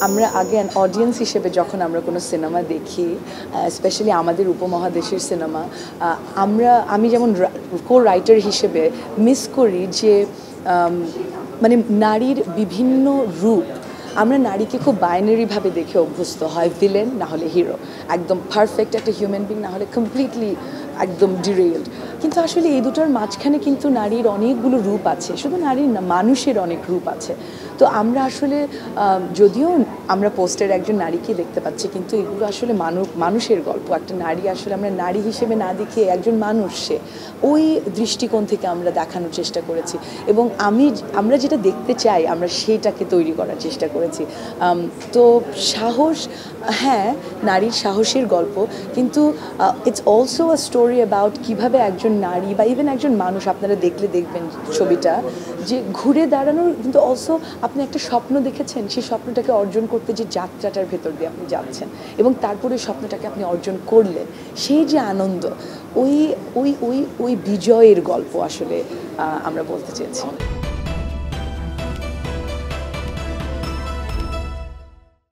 আমরা আগে অডিয়েন্স হিসেবে যখন আমরা কোনো সিনেমা দেখি, স্পেশালি আমাদের উপমহাদেশের সিনেমা, আমি যেমন কো রাইটার হিসেবে মিস করি যে মানে নারীর বিভিন্ন রূপ। আমরা নারীকে খুব বাইনারিভাবে দেখে অভ্যস্ত, হয় ভিলেন না হলে হিরো, একদম পারফেক্ট একটা হিউম্যান বিং না হলে কমপ্লিটলি একদম ডিরেইলড। কিন্তু আসলে এই দুটোর মাঝখানে কিন্তু নারীর অনেকগুলো রূপ আছে, শুধু নারীর না, মানুষের অনেক রূপ আছে। তো আমরা আসলে যদিও আমরা পোস্টের একজন নারীকে দেখতে পাচ্ছি, কিন্তু এগুলো আসলে মানুষের গল্প। একটা নারী আসলে আমরা নারী হিসেবে না দেখে একজন মানুষ, সে ওই দৃষ্টিকোণ থেকে আমরা দেখানোর চেষ্টা করেছি, এবং আমরা যেটা দেখতে চাই আমরা সেইটাকে তৈরি করার চেষ্টা করেছি। তো সাহস, হ্যাঁ, নারীর সাহসের গল্প, কিন্তু it's also a story about কীভাবে একজন নারী বা ইভেন একজন মানুষ, আপনারা দেখবেন ছবিটা, যে ঘুরে দাঁড়ানোর, কিন্তু অলসো আপনি একটা স্বপ্ন দেখেছেন, সেই স্বপ্নটাকে অর্জন করতে যে যাত্রাটার ভেতর দিয়ে আপনি যাচ্ছেন এবং তারপরে স্বপ্নটাকে আপনি অর্জন করলেন, সেই যে আনন্দ, ওই ওই ওই ওই বিজয়ের গল্প আসলে আমরা বলতে চেয়েছি।